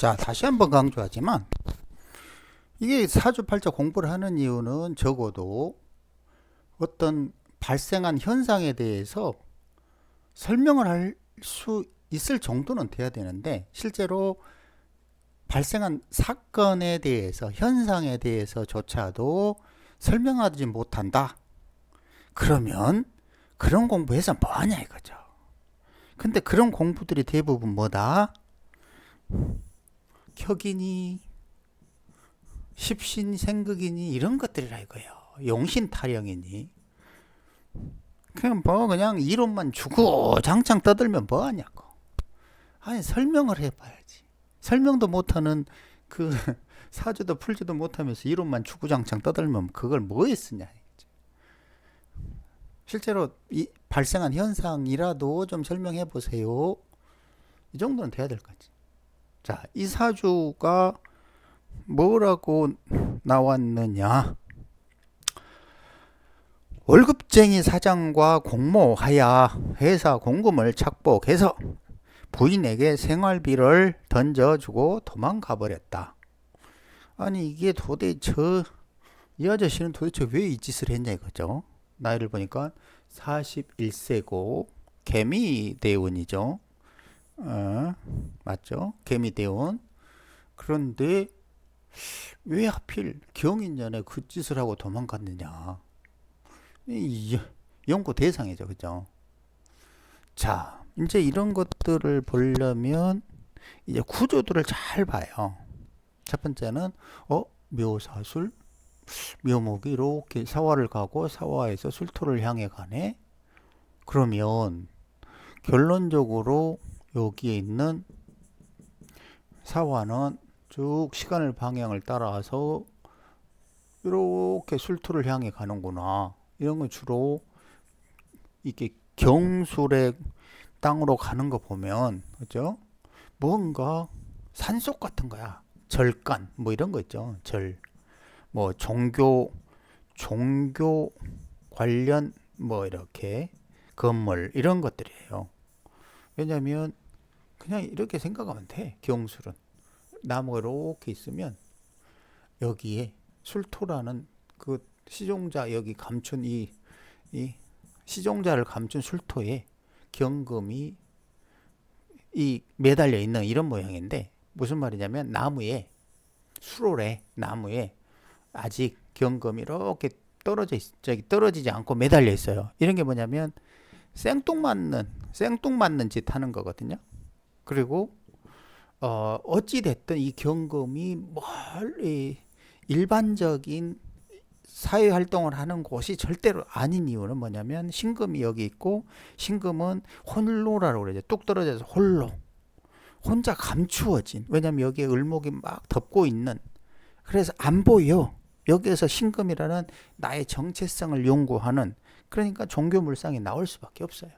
자, 다시 한번 강조하지만 이게 사주팔자 공부를 하는 이유는 적어도 어떤 발생한 현상에 대해서 설명을 할 수 있을 정도는 돼야 되는데, 실제로 발생한 사건에 대해서, 현상에 대해서조차도 설명하지 못한다. 그러면 그런 공부해서 뭐하냐 이거죠. 근데 그런 공부들이 대부분 뭐다? 격이니 십신생극이니 이런 것들이라 이거예요. 용신타령이니. 그냥 이론만 주구장창 떠들면 뭐하냐고. 아니 설명을 해봐야지. 설명도 못하는 그 사주도 풀지도 못하면서 이론만 주구장창 떠들면 그걸 뭐에 쓰냐. 실제로 이 발생한 현상이라도 좀 설명해 보세요. 이 정도는 돼야 될 거지. 자, 이 사주가 뭐라고 나왔느냐. 월급쟁이 사장과 공모하여 회사 공금을 착복해서 부인에게 생활비를 던져주고 도망가 버렸다. 아니 이게 도대체 이 아저씨는 도대체 왜 이 짓을 했냐 이거죠. 나이를 보니까 41세고 개미대운이죠. 맞죠? 개미대운. 그런데 왜 하필 경인년에 그 짓을 하고 도망갔느냐. 연구 대상이죠. 그죠? 자, 이제 이런 것들을 보려면 이제 구조들을 잘 봐요. 첫 번째는 묘사술, 묘목이 이렇게 사화를 가고 사화에서 술토를 향해 가네. 그러면 결론적으로 여기에 있는 사화는 쭉 시간을 방향을 따라서 이렇게 술토를 향해 가는구나. 이런 건 주로 이게 경술의 땅으로 가는 거 보면, 그죠? 뭔가 산속 같은 거야. 절간 뭐 이런 거 있죠. 뭐 종교 관련 뭐 이렇게 건물 이런 것들이에요. 왜냐면 그냥 이렇게 생각하면 돼. 경술은 나무가 이렇게 있으면 여기에 술토라는 그 시종자 여기 감춘 이 시종자를 감춘 술토에 경금이 이 매달려 있는 이런 모양인데, 무슨 말이냐면 나무에 수로래 나무에 아직 경금이 이렇게 떨어지지 않고 매달려 있어요. 이런 게 뭐냐면 생뚱맞는 짓 하는 거거든요. 그리고 어찌 됐든 이 경금이 멀리 일반적인 사회 활동을 하는 곳이 절대로 아닌 이유는 뭐냐면 신금이 여기 있고, 신금은 홀로라고 그러죠. 뚝 떨어져서 홀로 혼자 감추어진, 왜냐면 여기에 을목이 막 덮고 있는, 그래서 안 보여. 여기에서 신금이라는 나의 정체성을 연구하는, 그러니까 종교물상이 나올 수밖에 없어요.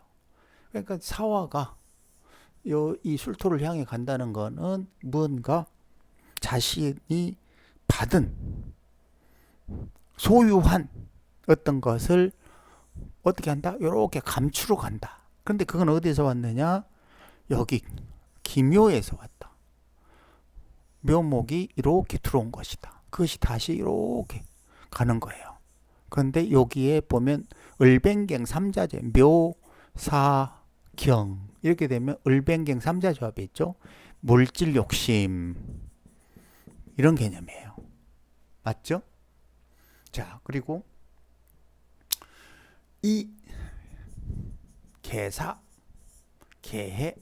그러니까 사화가 이 술토를 향해 간다는 거는 뭔가 자신이 받은 소유한 어떤 것을 어떻게 한다? 이렇게 감추러 간다. 그런데 그건 어디서 왔느냐? 여기 기묘에서 왔다. 묘목이 이렇게 들어온 것이다. 그것이 다시 이렇게 가는 거예요. 그런데 여기에 보면 을뱅경 삼자재, 묘사경 이렇게 되면 을뱅경 삼자조합이 있죠. 물질 욕심 이런 개념이에요. 맞죠? 자, 그리고 이 개사, 개해,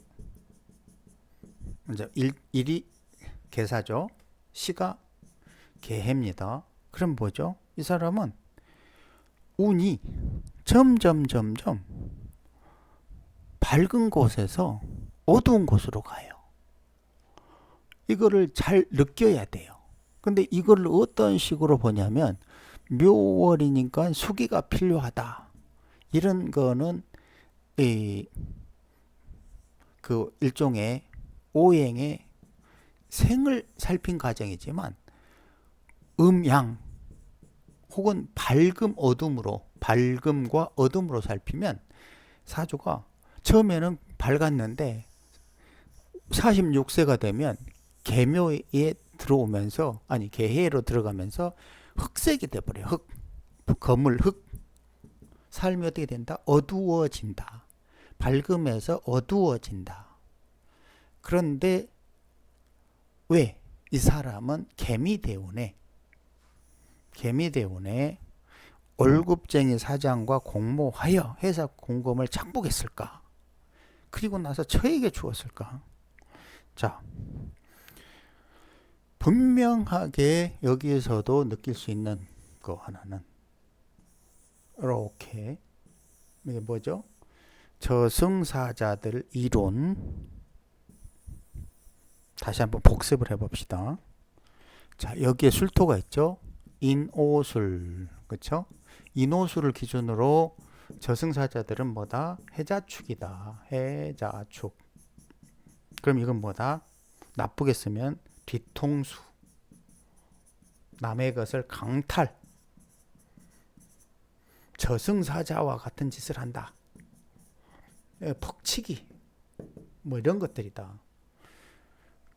이제 일이 개사죠. 시가 개해입니다. 그럼 뭐죠? 이 사람은 운이 점점 밝은 곳에서 어두운 곳으로 가요. 이거를 잘 느껴야 돼요. 근데 이걸 어떤 식으로 보냐면 묘월이니까 수기가 필요하다. 이런 거는 그 일종의 오행의 생을 살핀 과정이지만 음양 혹은 밝음과 어둠으로 살피면 사주가 처음에는 밝았는데 46세가 되면 계묘에 들어오면서 아니 계해로 들어가면서 흑색이 돼버려요. 흑, 거물 흑. 삶이 어떻게 된다? 어두워진다. 밝음에서 어두워진다. 그런데 왜? 이 사람은 개미대운에 월급쟁이 사장과 공모하여 회사 공금을 착복했을까? 그리고 나서 저에게 주었을까? 자, 분명하게 여기에서도 느낄 수 있는 거 하나는 이렇게 이게 뭐죠? 저승사자들 이론 다시 한번 복습을 해봅시다. 자, 여기에 술토가 있죠? 인오술, 그렇죠? 인오술을 기준으로 저승사자들은 뭐다? 해자축이다. 해자축. 그럼 이건 뭐다? 나쁘게 쓰면 뒤통수. 남의 것을 강탈. 저승사자와 같은 짓을 한다. 퍽치기. 뭐 이런 것들이다.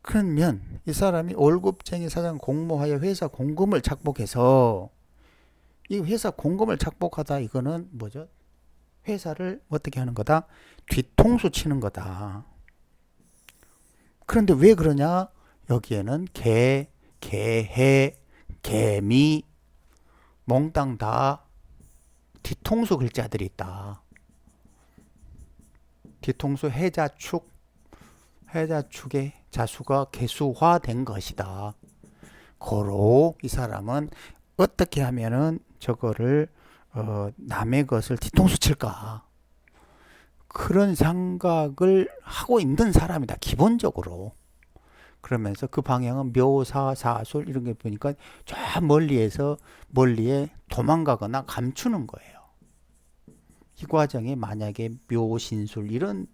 그러면 이 사람이 월급쟁이 사장 공모하여 회사 공금을 착복해서 이 회사 공금을 착복하다 이거는 뭐죠? 회사를 어떻게 하는 거다? 뒤통수 치는 거다. 그런데 왜 그러냐? 여기에는 개, 개해, 개미, 몽땅 다 뒤통수 글자들이 있다. 뒤통수 해자축, 해자축의 자수가 개수화된 것이다. 고로 이 사람은 어떻게 하면은 저거를 남의 것을 뒤통수 칠까? 그런 생각을 하고 있는 사람이다. 기본적으로. 그러면서 그 방향은 묘사, 사술 이런 게 보니까 저 멀리에 도망가거나 감추는 거예요. 이 과정에 만약에 묘신술 이런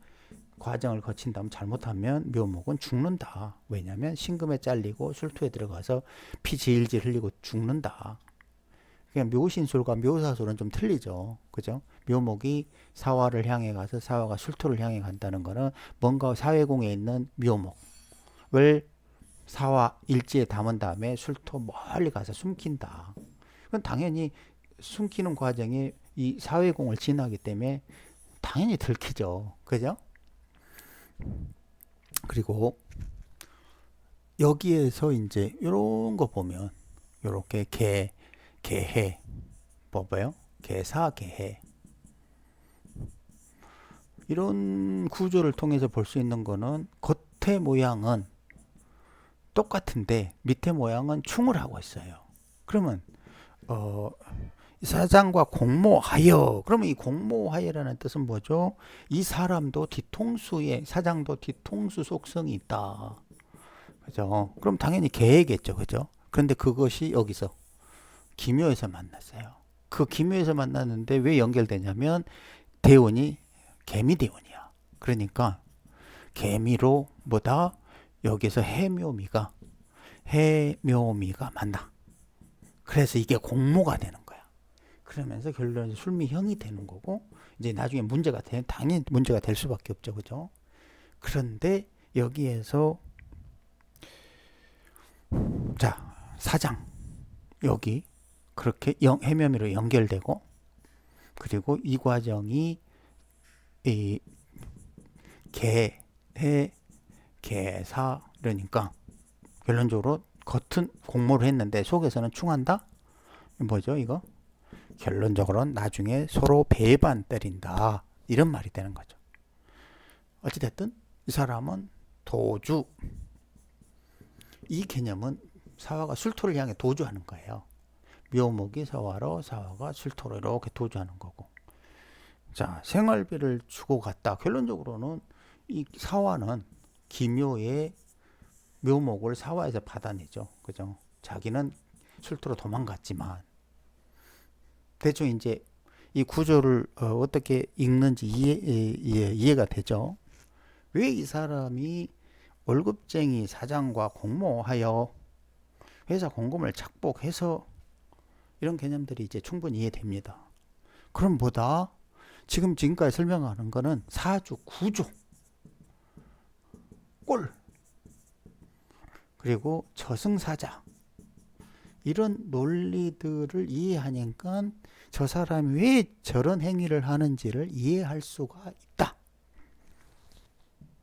과정을 거친다면 잘못하면 묘목은 죽는다. 왜냐하면 신금에 잘리고 술토에 들어가서 피 질질 흘리고 죽는다. 그냥 묘신술과 묘사술은 좀 틀리죠. 그죠? 묘목이 사화를 향해 가서 사화가 술토를 향해 간다는 거는 뭔가 사회공에 있는 묘목을 사화 일지에 담은 다음에 술토 멀리 가서 숨긴다. 그건 당연히 숨기는 과정에 이 사회공을 지나기 때문에 당연히 들키죠. 그죠? 그리고 여기에서 이제 이런 거 보면 이렇게 개해 봐봐요. 개사 개해 이런 구조를 통해서 볼 수 있는 거는 겉의 모양은 똑같은데 밑에 모양은 충을 하고 있어요. 그러면 사장과 공모하여. 그러면 이 공모하여라는 뜻은 뭐죠? 이 사람도 뒤통수에 사장도 뒤통수 속성이 있다. 그죠? 그럼 당연히 개겠죠. 그죠? 그런데 그것이 여기서 기묘에서 만났어요. 그 기묘에서 만났는데 왜 연결되냐면 대운이 개미 대운이야. 그러니까 개미로 뭐다? 여기서 해묘미가 만나. 그래서 이게 공모가 되는 거야. 그러면서 결론은 술미형이 되는 거고 이제 나중에 당연히 문제가 될 수밖에 없죠. 그죠? 그런데 여기에서 자, 사장 여기 그렇게 해묘미로 연결되고 그리고 이 과정이 이 개사 그러니까 결론적으로 겉은 공모를 했는데 속에서는 충한다? 뭐죠 이거? 결론적으로는 나중에 서로 배반 때린다. 이런 말이 되는 거죠. 어찌됐든 이 사람은 도주. 이 개념은 사화가 술토를 향해 도주하는 거예요. 묘목이 사화로 사화가 술토로 이렇게 도주하는 거고. 자, 생활비를 주고 갔다. 결론적으로는 이 사화는 기묘의 묘목을 사화에서 받아내죠. 그죠? 자기는 술토로 도망갔지만 대충 이제 이 구조를 어떻게 읽는지 이해가 되죠. 왜 이 사람이 월급쟁이 사장과 공모하여 회사 공금을 착복해서 이런 개념들이 이제 충분히 이해됩니다. 그럼 뭐다? 지금까지 설명하는 거는 사주 구조 꼴 그리고 저승사자 이런 논리들을 이해하니까 저 사람이 왜 저런 행위를 하는지를 이해할 수가 있다.